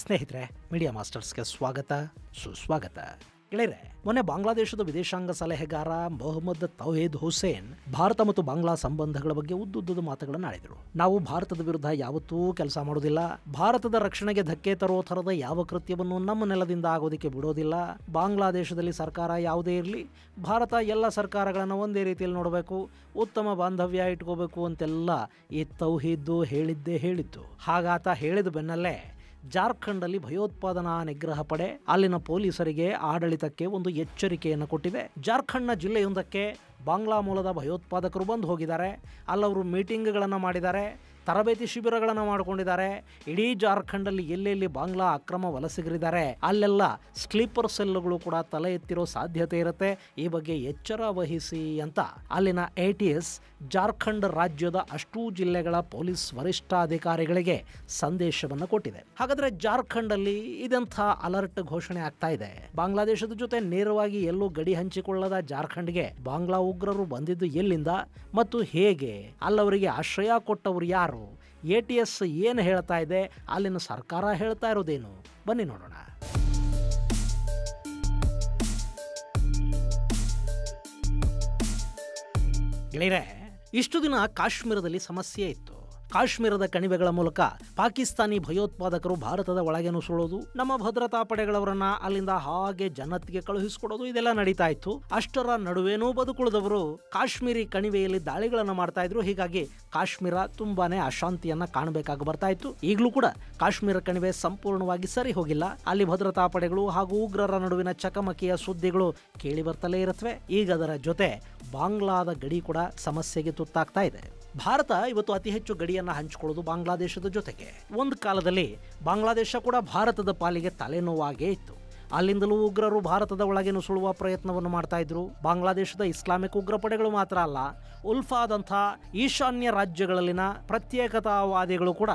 ಸ್ನೇಹಿತರೆ, ಮೀಡಿಯಾ ಮಾಸ್ಟರ್ಸ್ಗೆ ಸ್ವಾಗತ ಸುಸ್ವಾಗತ. ಗೆಳೆಯರೆ, ಮೊನ್ನೆ ಬಾಂಗ್ಲಾದೇಶದ ವಿದೇಶಾಂಗ ಸಲಹೆಗಾರ ಮೊಹಮ್ಮದ್ ತೌಹೀದ್ ಹುಸೇನ್ ಭಾರತ ಮತ್ತು ಬಾಂಗ್ಲಾ ಸಂಬಂಧಗಳ ಬಗ್ಗೆ ಉದ್ದುದ್ದದ ಮಾತುಗಳನ್ನು ಆಡಿದರು. ನಾವು ಭಾರತದ ವಿರುದ್ಧ ಯಾವತ್ತೂ ಕೆಲಸ ಮಾಡೋದಿಲ್ಲ, ಭಾರತದ ರಕ್ಷಣೆಗೆ ಧಕ್ಕೆ ತರೋ ಥರದ ಯಾವ ಕೃತ್ಯವನ್ನು ನಮ್ಮ ನೆಲದಿಂದ ಆಗೋದಕ್ಕೆ ಬಿಡೋದಿಲ್ಲ. ಬಾಂಗ್ಲಾದೇಶದಲ್ಲಿ ಸರ್ಕಾರ ಯಾವುದೇ ಇರಲಿ, ಭಾರತ ಎಲ್ಲ ಸರ್ಕಾರಗಳನ್ನು ಒಂದೇ ರೀತಿಯಲ್ಲಿ ನೋಡಬೇಕು, ಉತ್ತಮ ಬಾಂಧವ್ಯ ಇಟ್ಕೋಬೇಕು ಅಂತೆಲ್ಲ ಈ ತೌಹೀದ್ ಹೇಳಿದ್ದು. ಹಾಗಾತ ಹೇಳಿದ ಬೆನ್ನಲ್ಲೇ ಜಾರ್ಖಂಡಲ್ಲಿ ಭಯೋತ್ಪಾದನಾ ನಿಗ್ರಹ ಪಡೆ ಅಲ್ಲಿನ ಪೊಲೀಸರಿಗೆ ಆಡಳಿತಕ್ಕೆ ಒಂದು ಎಚ್ಚರಿಕೆಯನ್ನು ಕೊಟ್ಟಿದೆ. ಜಾರ್ಖಂಡ್ನ ಜಿಲ್ಲೆಯೊಂದಕ್ಕೆ ಬಾಂಗ್ಲಾ ಮೂಲದ ಭಯೋತ್ಪಾದಕರು ಬಂದು ಹೋಗಿದ್ದಾರೆ. ಅಲ್ಲವರು ಮೀಟಿಂಗ್ಗಳನ್ನು ಮಾಡಿದ್ದಾರೆ, ತರಬೇತಿ ಶಿಬಿರಗಳನ್ನು ಮಾಡಿಕೊಂಡಿದ್ದಾರೆ. ಇಡೀ ಜಾರ್ಖಂಡಲ್ಲಿ ಎಲ್ಲೆಲ್ಲಿ ಬಾಂಗ್ಲಾ ಅಕ್ರಮ ವಲಸಿಗರಿದ್ದಾರೆ ಅಲ್ಲೆಲ್ಲ ಸ್ಲೀಪರ್ ಸೆಲ್ಗಳು ಕೂಡ ತಲೆ ಎತ್ತಿರೋ ಸಾಧ್ಯತೆ ಇರುತ್ತೆ. ಈ ಬಗ್ಗೆ ಎಚ್ಚರ ವಹಿಸಿ ಅಂತ ಅಲ್ಲಿನ ATS ಜಾರ್ಖಂಡ್ ರಾಜ್ಯದ ಅಷ್ಟೂ ಜಿಲ್ಲೆಗಳ ಪೊಲೀಸ್ ವರಿಷ್ಠಾಧಿಕಾರಿಗಳಿಗೆ ಸಂದೇಶವನ್ನು ಕೊಟ್ಟಿದೆ. ಹಾಗಾದ್ರೆ ಜಾರ್ಖಂಡಲ್ಲಿ ಇದಂಥ ಅಲರ್ಟ್ ಘೋಷಣೆ ಆಗ್ತಾ ಇದೆ. ಬಾಂಗ್ಲಾದೇಶದ ಜೊತೆ ನೇರವಾಗಿ ಎಲ್ಲೂ ಗಡಿ ಹಂಚಿಕೊಳ್ಳದ ಜಾರ್ಖಂಡ್ಗೆ ಬಾಂಗ್ಲಾ ಉಗ್ರರು ಬಂದಿದ್ದು ಎಲ್ಲಿಂದ ಮತ್ತು ಹೇಗೆ? ಅಲ್ಲವರಿಗೆ ಆಶ್ರಯ ಕೊಟ್ಟವರು ಯಾರು? ATS ಏನು ಹೇಳ್ತಾ ಇದೆ? ಅಲ್ಲಿನ ಸರ್ಕಾರ ಹೇಳ್ತಾ ಇರೋದೇನು? ಬನ್ನಿ ನೋಡೋಣ. ಗೆಳೆಯರೆ, ಇಷ್ಟು ದಿನ ಕಾಶ್ಮೀರದಲ್ಲಿ ಸಮಸ್ಯೆ ಇತ್ತು. ಕಾಶ್ಮೀರದ ಕಣಿವೆಗಳ ಮೂಲಕ ಪಾಕಿಸ್ತಾನಿ ಭಯೋತ್ಪಾದಕರು ಭಾರತದ ಒಳಗೆ ನುಸುಳೋದು, ನಮ್ಮ ಭದ್ರತಾ ಪಡೆಗಳವರನ್ನ ಅಲ್ಲಿಂದ ಹಾಗೆ ಜನ್ನತ್ಗೆ ಕಳುಹಿಸಿಕೊಡೋದು, ಇದೆಲ್ಲ ನಡೀತಾ ಇತ್ತು. ಅಷ್ಟರ ನಡುವೇನೂ ಬದುಕುಳಿದವರು ಕಾಶ್ಮೀರಿ ಕಣಿವೆಯಲ್ಲಿ ದಾಳಿಗಳನ್ನು ಮಾಡ್ತಾ ಇದ್ರು. ಹೀಗಾಗಿ ಕಾಶ್ಮೀರ ತುಂಬಾನೇ ಅಶಾಂತಿಯನ್ನ ಕಾಣಬೇಕಾಗಿ ಬರ್ತಾ ಇತ್ತು. ಈಗಲೂ ಕೂಡ ಕಾಶ್ಮೀರ ಕಣಿವೆ ಸಂಪೂರ್ಣವಾಗಿ ಸರಿ ಹೋಗಿಲ್ಲ. ಅಲ್ಲಿ ಭದ್ರತಾ ಪಡೆಗಳು ಹಾಗೂ ಉಗ್ರರ ನಡುವಿನ ಚಕಮಕಿಯ ಸುದ್ದಿಗಳು ಕೇಳಿ ಬರ್ತಲೇ ಇರುತ್ತವೆ. ಈಗ ಅದರ ಜೊತೆ ಬಾಂಗ್ಲಾದ ಗಡಿ ಕೂಡ ಸಮಸ್ಯೆಗೆ ತುತ್ತಾಗ್ತಾ ಇದೆ. ಭಾರತ ಇವತ್ತು ಅತಿ ಹೆಚ್ಚು ಗಡಿಯನ್ನು ಹಂಚಿಕೊಳ್ಳೋದು ಬಾಂಗ್ಲಾದೇಶದ ಜೊತೆಗೆ. ಒಂದು ಕಾಲದಲ್ಲಿ ಬಾಂಗ್ಲಾದೇಶ ಕೂಡ ಭಾರತದ ಪಾಲಿಗೆ ತಲೆನೋವಾಗೇ ಇತ್ತು. ಅಲ್ಲಿಂದಲೂ ಉಗ್ರರು ಭಾರತದ ಒಳಗೆ ನುಸುಳುವ ಪ್ರಯತ್ನವನ್ನು ಮಾಡ್ತಾ ಇದ್ರು. ಬಾಂಗ್ಲಾದೇಶದ ಇಸ್ಲಾಮಿಕ್ ಉಗ್ರ ಪಡೆಗಳು ಮಾತ್ರ ಅಲ್ಲ, ಉಲ್ಫಾದಂಥ ಈಶಾನ್ಯ ರಾಜ್ಯಗಳಲ್ಲಿನ ಪ್ರತ್ಯೇಕತಾವಾದಿಗಳು ಕೂಡ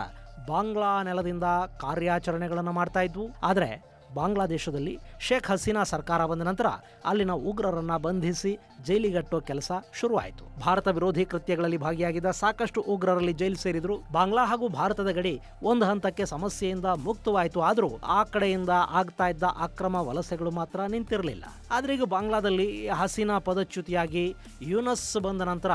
ಬಾಂಗ್ಲಾ ನೆಲದಿಂದ ಕಾರ್ಯಾಚರಣೆಗಳನ್ನು ಮಾಡ್ತಾ ಇದ್ವು. ಆದರೆ ಬಾಂಗ್ಲಾದೇಶದಲ್ಲಿ ಶೇಖ್ ಹಸೀನಾ ಸರ್ಕಾರ ಬಂದ ನಂತರ ಅಲ್ಲಿನ ಉಗ್ರರನ್ನ ಬಂಧಿಸಿ ಜೈಲಿಗಟ್ಟೋ ಕೆಲಸ ಶುರುವಾಯಿತು. ಭಾರತ ವಿರೋಧಿ ಕೃತ್ಯಗಳಲ್ಲಿ ಭಾಗಿಯಾಗಿದ್ದ ಸಾಕಷ್ಟು ಉಗ್ರರಲ್ಲಿ ಜೈಲು ಸೇರಿದ್ರು. ಬಾಂಗ್ಲಾ ಹಾಗೂ ಭಾರತದ ಗಡಿ ಒಂದು ಹಂತಕ್ಕೆ ಸಮಸ್ಯೆಯಿಂದ ಮುಕ್ತವಾಯಿತು. ಆದರೂ ಆ ಕಡೆಯಿಂದ ಆಗ್ತಾ ಇದ್ದ ಅಕ್ರಮ ವಲಸೆಗಳು ಮಾತ್ರ ನಿಂತಿರಲಿಲ್ಲ. ಆದ್ರೆ ಈಗ ಬಾಂಗ್ಲಾದಲ್ಲಿ ಹಸೀನಾ ಪದಚ್ಯುತಿಯಾಗಿ ಯೂನಸ್ ಬಂದ ನಂತರ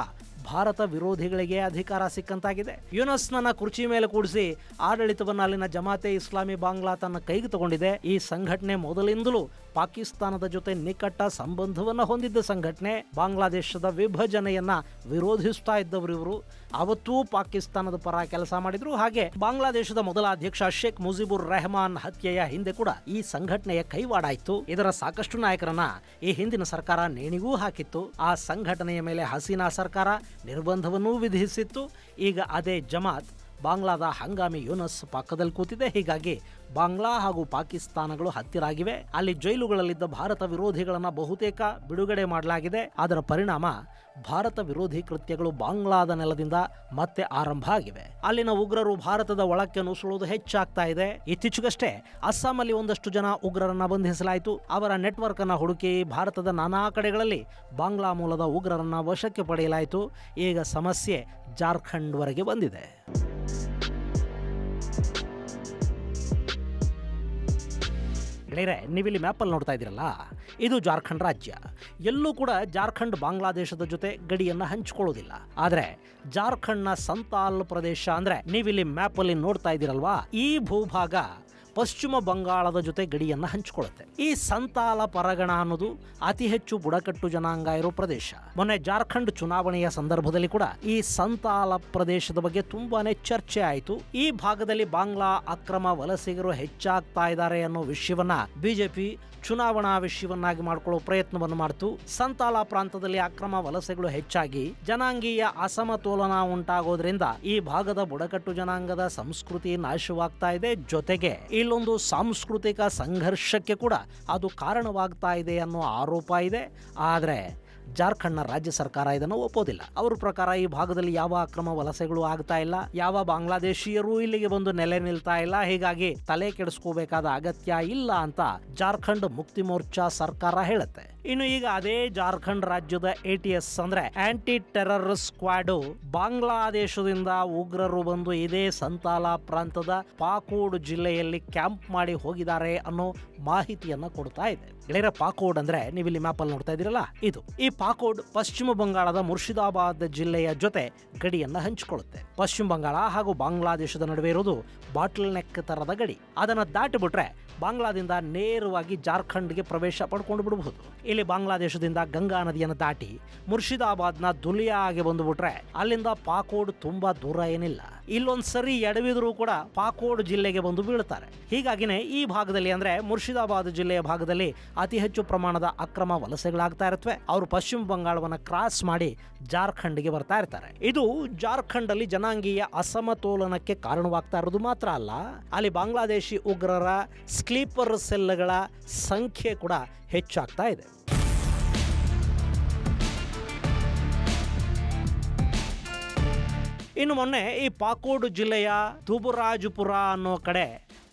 ಭಾರತ ವಿರೋಧಿಗಳಿಗೆ ಅಧಿಕಾರ ಸಿಕ್ಕಂತಾಗಿದೆ. ಯೂನಸ್ನ ಕುರ್ಚಿ ಮೇಲೆ ಕೂಡಿಸಿ ಆಡಳಿತವನ್ನು ಅಲ್ಲಿನ ಜಮಾತೆ ಇಸ್ಲಾಮಿ ಬಾಂಗ್ಲಾ ತನ್ನ ಕೈಗೆ ತಗೊಂಡಿದೆ. ಈ ಸಂಘಟನೆ ಮೊದಲಿಂದಲೂ ಪಾಕಿಸ್ತಾನದ ಜೊತೆ ನಿಕಟ ಸಂಬಂಧವನ್ನು ಹೊಂದಿದ್ದ ಸಂಘಟನೆ. ಬಾಂಗ್ಲಾದೇಶದ ವಿಭಜನೆಯನ್ನ ವಿರೋಧಿಸ್ತಾ ಇದ್ದವರು ಇವರು. ಅವತ್ತೂ ಪಾಕಿಸ್ತಾನದ ಪರ ಕೆಲಸ ಮಾಡಿದ್ರು. ಹಾಗೆ ಬಾಂಗ್ಲಾದೇಶದ ಮೊದಲ ಅಧ್ಯಕ್ಷ ಶೇಖ್ ಮುಜಿಬುರ್ ರೆಹಮಾನ್ ಹತ್ಯೆಯ ಹಿಂದೆ ಕೂಡ ಈ ಸಂಘಟನೆಯ ಕೈವಾಡ ಇತ್ತು. ಇದರ ಸಾಕಷ್ಟು ನಾಯಕರನ್ನ ಈ ಹಿಂದಿನ ಸರ್ಕಾರ ನೇಣಿಗೂ ಹಾಕಿತ್ತು. ಆ ಸಂಘಟನೆಯ ಮೇಲೆ ಹಸೀನಾ ಸರ್ಕಾರ ನಿರ್ಬಂಧವನ್ನೂ ವಿಧಿಸಿತ್ತು. ಈಗ ಅದೇ ಜಮಾತ್ ಬಾಂಗ್ಲಾದ ಹಂಗಾಮಿ ಯೂನಸ್ ಪಕ್ಕದಲ್ಲಿ ಕೂತಿದೆ. ಹೀಗಾಗಿ ಬಾಂಗ್ಲಾ ಹಾಗೂ ಪಾಕಿಸ್ತಾನಗಳು ಹತ್ತಿರ ಆಗಿವೆ. ಅಲ್ಲಿ ಜೈಲುಗಳಲ್ಲಿದ್ದ ಭಾರತ ವಿರೋಧಿಗಳನ್ನ ಬಹುತೇಕ ಬಿಡುಗಡೆ ಮಾಡಲಾಗಿದೆ. ಅದರ ಪರಿಣಾಮ ಭಾರತ ವಿರೋಧಿ ಕೃತ್ಯಗಳು ಬಾಂಗ್ಲಾದ ನೆಲದಿಂದ ಮತ್ತೆ ಆರಂಭ ಆಗಿವೆ. ಅಲ್ಲಿನ ಉಗ್ರರು ಭಾರತದ ಒಳಕ್ಕೆ ನುಸುಳುವುದು ಹೆಚ್ಚಾಗ್ತಾ ಇದೆ. ಇತ್ತೀಚೆಗಷ್ಟೇ ಅಸ್ಸಾಂನಲ್ಲಿ ಒಂದಷ್ಟು ಜನ ಉಗ್ರರನ್ನ ಬಂಧಿಸಲಾಯಿತು. ಅವರ ನೆಟ್ವರ್ಕ್ ಅನ್ನ ಹುಡುಕಿ ಭಾರತದ ನಾನಾ ಕಡೆಗಳಲ್ಲಿ ಬಾಂಗ್ಲಾ ಮೂಲದ ಉಗ್ರರನ್ನ ವಶಕ್ಕೆ ಪಡೆಯಲಾಯಿತು. ಈಗ ಸಮಸ್ಯೆ ಜಾರ್ಖಂಡ್ ವರೆಗೆ ಬಂದಿದೆ. ಗೆಳೆಯರೆ, ನೀವಿಲ್ಲಿ ಮ್ಯಾಪಲ್ಲಿ ನೋಡ್ತಾ ಇದ್ದೀರಲ್ಲ, ಇದು ಜಾರ್ಖಂಡ್ ರಾಜ್ಯ. ಎಲ್ಲೂ ಕೂಡ ಜಾರ್ಖಂಡ್ ಬಾಂಗ್ಲಾದೇಶದ ಜೊತೆ ಗಡಿಯನ್ನು ಹಂಚಿಕೊಳ್ಳೋದಿಲ್ಲ. ಆದರೆ ಜಾರ್ಖಂಡ್ನ ಸಂತಾಲ್ ಪ್ರದೇಶ ಅಂದ್ರೆ ನೀವಿಲ್ಲಿ ಮ್ಯಾಪಲ್ಲಿ ನೋಡ್ತಾ ಇದ್ದೀರಲ್ವಾ, ಈ ಭೂಭಾಗ ಪಶ್ಚಿಮ ಬಂಗಾಳದ ಜೊತೆ ಗಡಿಯನ್ನು ಹಂಚಿಕೊಳ್ಳುತ್ತೆ. ಈ ಸಂತಾಲ ಪರಗಣ ಅನ್ನೋದು ಅತಿ ಹೆಚ್ಚು ಬುಡಕಟ್ಟು ಜನಾಂಗ ಇರೋ ಪ್ರದೇಶ. ಮೊನ್ನೆ ಜಾರ್ಖಂಡ್ ಚುನಾವಣೆಯ ಸಂದರ್ಭದಲ್ಲಿ ಕೂಡ ಈ ಸಂತಾಲ ಪ್ರದೇಶದ ಬಗ್ಗೆ ತುಂಬಾನೇ ಚರ್ಚೆ ಆಯಿತು. ಈ ಭಾಗದಲ್ಲಿ ಬಾಂಗ್ಲಾ ಅಕ್ರಮ ವಲಸಿಗರು ಹೆಚ್ಚಾಗ್ತಾ ಇದ್ದಾರೆ ಅನ್ನೋ ವಿಷಯವನ್ನ ಬಿಜೆಪಿ ಚುನಾವಣಾ ವಿಷಯವನ್ನಾಗಿ ಮಾಡಿಕೊಳ್ಳೋ ಪ್ರಯತ್ನವನ್ನು ಮಾಡಿತು. ಸಂತಾಲ ಪ್ರಾಂತದಲ್ಲಿ ಅಕ್ರಮ ವಲಸೆಗಳು ಹೆಚ್ಚಾಗಿ ಜನಾಂಗೀಯ ಅಸಮತೋಲನ ಉಂಟಾಗೋದ್ರಿಂದ ಈ ಭಾಗದ ಬುಡಕಟ್ಟು ಜನಾಂಗದ ಸಂಸ್ಕೃತಿ ನಾಶವಾಗ್ತಾ ಇದೆ. ಜೊತೆಗೆ ಇಲ್ಲೊಂದು ಸಾಂಸ್ಕೃತಿಕ ಸಂಘರ್ಷಕ್ಕೆ ಕೂಡ ಅದು ಕಾರಣವಾಗ್ತಾ ಇದೆ ಅನ್ನೋ ಆರೋಪ ಇದೆ. ಆದರೆ ಜಾರ್ಖಂಡ್ನ ರಾಜ್ಯ ಸರ್ಕಾರ ಇದನ್ನು ಒಪ್ಪೋದಿಲ್ಲ. ಅವರ ಪ್ರಕಾರ ಈ ಭಾಗದಲ್ಲಿ ಯಾವ ಅಕ್ರಮ ವಲಸೆಗಳು ಆಗ್ತಾ ಇಲ್ಲ, ಯಾವ ಬಾಂಗ್ಲಾದೇಶೀಯರು ಇಲ್ಲಿಗೆ ಬಂದು ನೆಲೆ ನಿಲ್ತಾ ಇಲ್ಲ. ಹೀಗಾಗಿ ತಲೆ ಕೆಡಿಸ್ಕೋಬೇಕಾದ ಅಗತ್ಯ ಇಲ್ಲ ಅಂತ ಜಾರ್ಖಂಡ್ ಮುಕ್ತಿ ಮೋರ್ಚಾ ಸರ್ಕಾರ ಹೇಳುತ್ತೆ. ಇನ್ನು ಈಗ ಅದೇ ಜಾರ್ಖಂಡ್ ರಾಜ್ಯದ ATS ಅಂದ್ರೆ ಆಂಟಿ ಟೆರರ್ ಸ್ಕ್ವಾಡ್ ಬಾಂಗ್ಲಾದೇಶದಿಂದ ಉಗ್ರರು ಬಂದು ಇದೇ ಸಂತಾಲ ಪ್ರಾಂತದ ಪಾಕೋಡ್ ಜಿಲ್ಲೆಯಲ್ಲಿ ಕ್ಯಾಂಪ್ ಮಾಡಿ ಹೋಗಿದ್ದಾರೆ ಅನ್ನೋ ಮಾಹಿತಿಯನ್ನ ಕೊಡ್ತಾ ಇದೆ. ಗೆಳೆಯರ, ಪಾಕೋಡ್ ಅಂದ್ರೆ ನೀವು ಇಲ್ಲಿ ಮ್ಯಾಪ್ ಅಲ್ಲಿ ನೋಡ್ತಾ ಇದೀರಲ್ಲ, ಇದು ಈ ಪಾಕೋಡ್ ಪಶ್ಚಿಮ ಬಂಗಾಳದ ಮುರ್ಷಿದಾಬಾದ್ ಜಿಲ್ಲೆಯ ಜೊತೆ ಗಡಿಯನ್ನ ಹಂಚಿಕೊಳ್ಳುತ್ತೆ. ಪಶ್ಚಿಮ ಬಂಗಾಳ ಹಾಗೂ ಬಾಂಗ್ಲಾದೇಶದ ನಡುವೆ ಇರೋದು ಬಾಟಲ್ ನೆಕ್ ತರದ ಗಡಿ. ಅದನ್ನ ದಾಟಿಬಿಟ್ರೆ ಬಾಂಗ್ಲಾದಿಂದ ನೇರವಾಗಿ ಜಾರ್ಖಂಡ್ಗೆ ಪ್ರವೇಶ ಪಡ್ಕೊಂಡು ಬಿಡಬಹುದು. ಇಲ್ಲಿ ಬಾಂಗ್ಲಾದೇಶದಿಂದ ಗಂಗಾ ನದಿಯನ್ನು ದಾಟಿ ಮುರ್ಷಿದಾಬಾದ್ನ ದುಲಿಯಾಗೆ ಬಂದುಬಿಟ್ರೆ ಅಲ್ಲಿಂದ ಪಾಕೋಡ್ ತುಂಬಾ ದೂರ ಏನಿಲ್ಲ. ಇಲ್ಲೊಂದ್ಸರಿ ಎಡವಿದ್ರೂ ಕೂಡ ಪಾಕೋಡ್ ಜಿಲ್ಲೆಗೆ ಬಂದು ಬೀಳ್ತಾರೆ. ಹೀಗಾಗಿನೇ ಈ ಭಾಗದಲ್ಲಿ ಅಂದ್ರೆ ಮುರ್ಷಿದಾಬಾದ್ ಜಿಲ್ಲೆಯ ಭಾಗದಲ್ಲಿ ಅತಿ ಹೆಚ್ಚು ಪ್ರಮಾಣದ ಅಕ್ರಮ ವಲಸೆಗಳಾಗ್ತಾ ಇರುತ್ತವೆ. ಅವರು ಪಶ್ಚಿಮ ಬಂಗಾಳವನ್ನ ಕ್ರಾಸ್ ಮಾಡಿ ಜಾರ್ಖಂಡ್ಗೆ ಬರ್ತಾ ಇರ್ತಾರೆ. ಇದು ಜಾರ್ಖಂಡ್ ಅಲ್ಲಿ ಜನಾಂಗೀಯ ಅಸಮತೋಲನಕ್ಕೆ ಕಾರಣವಾಗ್ತಾ ಇರೋದು ಮಾತ್ರ ಅಲ್ಲ, ಅಲ್ಲಿ ಬಾಂಗ್ಲಾದೇಶಿ ಉಗ್ರರ ಸ್ಲೀಪರ್ ಸೆಲ್ಗಳ ಸಂಖ್ಯೆ ಕೂಡ ಹೆಚ್ಚಾಗ್ತಾ ಇದೆ. ಇನ್ನು ಮೊನ್ನೆ ಈ ಪಾಕೋಡ್ ಜಿಲ್ಲೆಯ ದುಬರಾಜಪುರ ಅನ್ನೋ ಕಡೆ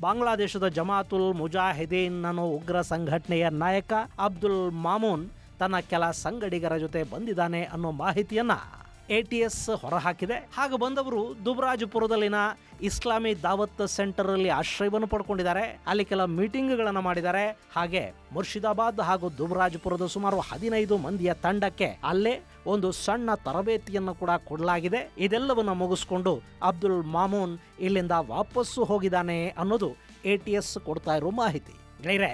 ಬಾಂಗ್ಲಾದೇಶದ ಜಮಾತುಲ್ ಮುಜಾಹಿದೀನ್ ಅನ್ನೋ ಉಗ್ರ ಸಂಘಟನೆಯ ನಾಯಕ ಅಬ್ದುಲ್ ಮಾಮೂನ್ ತನ್ನ ಕೆಲ ಸಂಗಡಿಗರ ಜೊತೆ ಬಂದಿದ್ದಾನೆ ಅನ್ನೋ ಮಾಹಿತಿಯನ್ನ ATS ಹೊರಹಾಕಿದೆ. ಹಾಗೆ ಬಂದವರು ದುಬರಾಜಪುರದಲ್ಲಿನ ಇಸ್ಲಾಮಿ ದಾವತ್ ಸೆಂಟರ್ ಅಲ್ಲಿ ಆಶ್ರಯವನ್ನು ಪಡ್ಕೊಂಡಿದ್ದಾರೆ. ಅಲ್ಲಿ ಕೆಲ ಮೀಟಿಂಗ್ಗಳನ್ನು ಮಾಡಿದ್ದಾರೆ. ಹಾಗೆ ಮುರ್ಷಿದಾಬಾದ್ ಹಾಗೂ ದುಬರಾಜಪುರದ ಸುಮಾರು 15 ಮಂದಿಯ ತಂಡಕ್ಕೆ ಅಲ್ಲೇ ಒಂದು ಸಣ್ಣ ತರಬೇತಿಯನ್ನು ಕೂಡ ಕೊಡಲಾಗಿದೆ. ಇದೆಲ್ಲವನ್ನ ಮುಗಿಸ್ಕೊಂಡು ಅಬ್ದುಲ್ ಮಾಮೂನ್ ಇಲ್ಲಿಂದ ವಾಪಸ್ಸು ಹೋಗಿದ್ದಾನೆ ಅನ್ನೋದು ATS ಕೊಡ್ತಾ ಇರೋ ಮಾಹಿತಿ.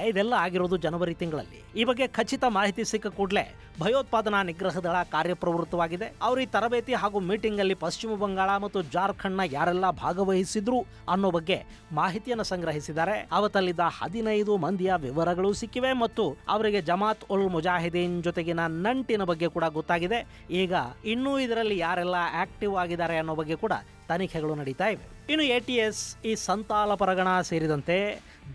ಇದೆಲ್ಲ ಆಗಿರೋದು ಜನವರಿ ತಿಂಗಳಲ್ಲಿ. ಈ ಬಗ್ಗೆ ಖಚಿತ ಮಾಹಿತಿ ಸಿಕ್ಕ ಕೂಡಲೇ ಭಯೋತ್ಪಾದನಾ ನಿಗ್ರಹ ದಳ ಕಾರ್ಯಪ್ರವೃತ್ತವಾಗಿದೆ. ಅವರು ಈ ತರಬೇತಿ ಹಾಗೂ ಮೀಟಿಂಗ್ ಅಲ್ಲಿ ಪಶ್ಚಿಮ ಬಂಗಾಳ ಮತ್ತು ಜಾರ್ಖಂಡ್ನ ಯಾರೆಲ್ಲ ಭಾಗವಹಿಸಿದ್ರು ಅನ್ನೋ ಬಗ್ಗೆ ಮಾಹಿತಿಯನ್ನು ಸಂಗ್ರಹಿಸಿದ್ದಾರೆ. ಅವತ್ತಲ್ಲಿದ್ದ 15 ಮಂದಿಯ ವಿವರಗಳು ಸಿಕ್ಕಿವೆ ಮತ್ತು ಅವರಿಗೆ ಜಮಾತ್ ಉಲ್ ಮುಜಾಹಿದೀನ್ ಜೊತೆಗಿನ ನಂಟಿನ ಬಗ್ಗೆ ಕೂಡ ಗೊತ್ತಾಗಿದೆ. ಈಗ ಇನ್ನೂ ಇದರಲ್ಲಿ ಯಾರೆಲ್ಲ ಆಕ್ಟಿವ್ ಆಗಿದ್ದಾರೆ ಅನ್ನೋ ಬಗ್ಗೆ ಕೂಡ ತನಿಖೆಗಳು ನಡೀತಾ ಇವೆ. ಇನ್ನು ATS ಈ ಸಂತಾಲ ಪರಗಣ ಸೇರಿದಂತೆ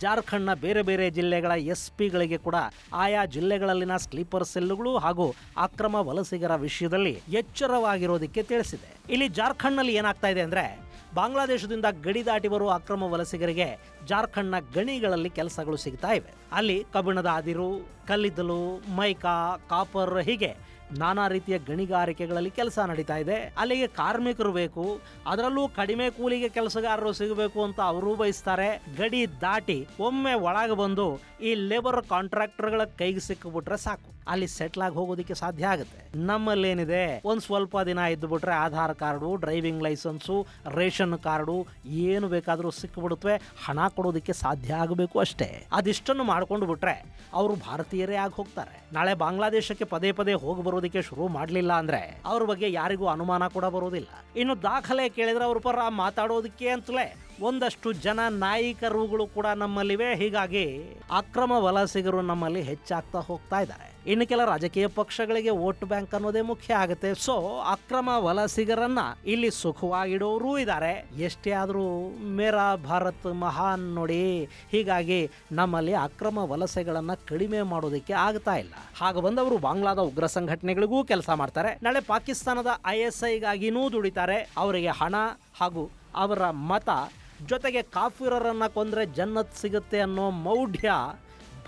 ಜಾರ್ಖಂಡ್ನ ಬೇರೆ ಬೇರೆ ಜಿಲ್ಲೆಗಳ SP-ಗಳಿಗೆ ಕೂಡ ಆಯಾ ಜಿಲ್ಲೆಗಳಲ್ಲಿನ ಸ್ಲೀಪರ್ ಸೆಲ್ಗಳು ಹಾಗೂ ಅಕ್ರಮ ವಲಸಿಗರ ವಿಷಯದಲ್ಲಿ ಎಚ್ಚರವಾಗಿರೋದಕ್ಕೆ ತಿಳಿಸಿದೆ. ಇಲ್ಲಿ ಜಾರ್ಖಂಡ್ನಲ್ಲಿ ಏನಾಗ್ತಾ ಇದೆ ಅಂದ್ರೆ, ಬಾಂಗ್ಲಾದೇಶದಿಂದ ಗಡಿ ದಾಟಿ ಬರುವ ಅಕ್ರಮ ವಲಸಿಗರಿಗೆ ಜಾರ್ಖಂಡ್ನ ಗಣಿಗಳಲ್ಲಿ ಕೆಲಸಗಳು ಸಿಗ್ತಾ ಇವೆ. ಅಲ್ಲಿ ಕಬ್ಬಿಣದ ಅದಿರು, ಕಲ್ಲಿದ್ದಲು, ಮೈಕಾ, ಕಾಪರ್ ಹೀಗೆ ನಾನಾ ರೀತಿಯ ಗಣಿಗಾರಿಕೆಗಳಲ್ಲಿ ಕೆಲಸ ನಡೀತಾ ಇದೆ. ಅಲ್ಲಿಗೆ ಕಾರ್ಮಿಕರು ಬೇಕು, ಅದರಲ್ಲೂ ಕಡಿಮೆ ಕೂಲಿಗೆ ಕೆಲಸಗಾರರು ಸಿಗಬೇಕು ಅಂತ ಅವರು ಬಯಸ್ತಾರೆ. ಗಡಿ ದಾಟಿ ಒಮ್ಮೆ ಒಳಗೆ ಬಂದು ಈ ಲೇಬರ್ ಕಾಂಟ್ರಾಕ್ಟರ್ಗಳ ಕೈಗೆ ಸಿಕ್ಕಿಬಿಟ್ರೆ ಸಾಕು, ಅಲ್ಲಿ ಸೆಟ್ಲ್ ಆಗಿ ಹೋಗೋದಕ್ಕೆ ಸಾಧ್ಯ ಆಗುತ್ತೆ. ನಮ್ಮಲ್ಲೇನಿದೆ, ಒಂದ್ ಸ್ವಲ್ಪ ದಿನ ಇದ್ದು ಬಿಟ್ರೆ Aadhaar card, driving licence, ration card ಏನು ಬೇಕಾದರೂ ಸಿಕ್ಕಿಬಿಡುತ್ತವೆ. ಹಣ ಕೊಡೋದಕ್ಕೆ ಸಾಧ್ಯ ಆಗಬೇಕು ಅಷ್ಟೇ. ಅದಿಷ್ಟನ್ನು ಮಾಡ್ಕೊಂಡು ಬಿಟ್ರೆ ಅವರು ಭಾರತೀಯರೇ ಆಗಿ ಹೋಗ್ತಾರೆ. ನಾಳೆ ಬಾಂಗ್ಲಾದೇಶಕ್ಕೆ ಪದೇ ಪದೇ ಹೋಗಿ ಬರೋದಕ್ಕೆ ಶುರು ಮಾಡಲಿಲ್ಲ ಅಂದ್ರೆ ಅವ್ರ ಬಗ್ಗೆ ಯಾರಿಗೂ ಅನುಮಾನ ಕೂಡ ಬರೋದಿಲ್ಲ. ಇನ್ನು ದಾಖಲೆ ಕೇಳಿದ್ರೆ ಅವ್ರ ಪರ ಮಾತಾಡೋದಕ್ಕೆ ಅಂತಲೇ ಒಂದಷ್ಟು ಜನ ನಾಯಕರುಗಳು ಕೂಡ ನಮ್ಮಲ್ಲಿವೆ. ಹೀಗಾಗಿ ಅಕ್ರಮ ವಲಸಿಗರು ನಮ್ಮಲ್ಲಿ ಹೆಚ್ಚಾಗ್ತಾ ಹೋಗ್ತಾ ಇದ್ದಾರೆ. ಇನ್ನು ಕೆಲ ರಾಜಕೀಯ ಪಕ್ಷಗಳಿಗೆ ವೋಟ್ ಬ್ಯಾಂಕ್ ಅನ್ನೋದೇ ಮುಖ್ಯ ಆಗುತ್ತೆ. ಸೊ ಅಕ್ರಮ ವಲಸಿಗರನ್ನ ಇಲ್ಲಿ ಸುಖವಾಗಿಡೋರು ಇದ್ದಾರೆ. ಎಷ್ಟೇ ಆದ್ರೂ ಮೇರಾ ಭಾರತ್ ಮಹಾನ್ ನೋಡಿ. ಹೀಗಾಗಿ ನಮ್ಮಲ್ಲಿ ಅಕ್ರಮ ವಲಸೆಗಳನ್ನ ಕಡಿಮೆ ಮಾಡೋದಕ್ಕೆ ಆಗ್ತಾ ಇಲ್ಲ. ಹಾಗೆ ಬಂದವರು ಬಾಂಗ್ಲಾದ ಉಗ್ರ ಸಂಘಟನೆಗಳಿಗೂ ಕೆಲಸ ಮಾಡ್ತಾರೆ. ನಾಳೆ ಪಾಕಿಸ್ತಾನದ ISIಗಾಗಿನೂ ದುಡಿತಾರೆ. ಅವರಿಗೆ ಹಣ ಹಾಗೂ ಅವರ ಮತ ಜೊತೆಗೆ ಕಾಫಿರರನ್ನ ಕೊಂದ್ರೆ ಜನ್ನತ್ ಸಿಗುತ್ತೆ ಅನ್ನೋ ಮೌಢ್ಯ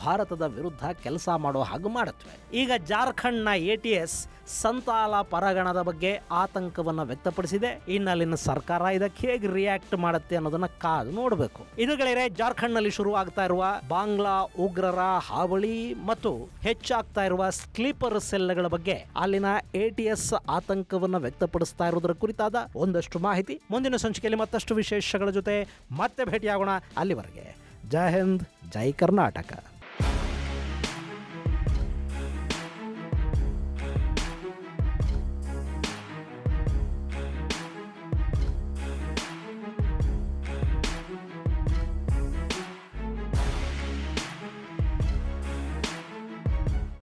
ಭಾರತದ ವಿರುದ್ಧ ಕೆಲಸ ಮಾಡೋ ಹಾಗೆ ಮಾಡುತ್ತವೆ. ಈಗ ಜಾರ್ಖಂಡ್ನ ATS ಸಂತಾಲ ಪರಗಣದ ಬಗ್ಗೆ ಆತಂಕವನ್ನ ವ್ಯಕ್ತಪಡಿಸಿದೆ. ಇನ್ನಲ್ಲಿನ ಸರ್ಕಾರ ಇದಕ್ಕೆ ಹೇಗೆ ರಿಯಾಕ್ಟ್ ಮಾಡುತ್ತೆ ಅನ್ನೋದನ್ನ ಕಾದು ನೋಡಬೇಕು. ಇದುಗಳೇ ಜಾರ್ಖಂಡ್ನಲ್ಲಿ ಶುರು ಆಗ್ತಾ ಇರುವ ಬಾಂಗ್ಲಾ ಉಗ್ರರ ಹಾವಳಿ ಮತ್ತು ಹೆಚ್ಚಾಗ್ತಾ ಇರುವ ಸ್ಲೀಪರ್ ಸೆಲ್ಗಳ ಬಗ್ಗೆ ಅಲ್ಲಿನ ATS ಆತಂಕವನ್ನ ವ್ಯಕ್ತಪಡಿಸ್ತಾ ಇರೋದರ ಕುರಿತಾದ ಒಂದಷ್ಟು ಮಾಹಿತಿ. ಮುಂದಿನ ಸಂಚಿಕೆಯಲ್ಲಿ ಮತ್ತಷ್ಟು ವಿಶೇಷಗಳ ಜೊತೆ ಮತ್ತೆ ಭೇಟಿಯಾಗೋಣ. ಅಲ್ಲಿವರೆಗೆ ಜೈ ಹಿಂದ್, ಜೈ ಕರ್ನಾಟಕ.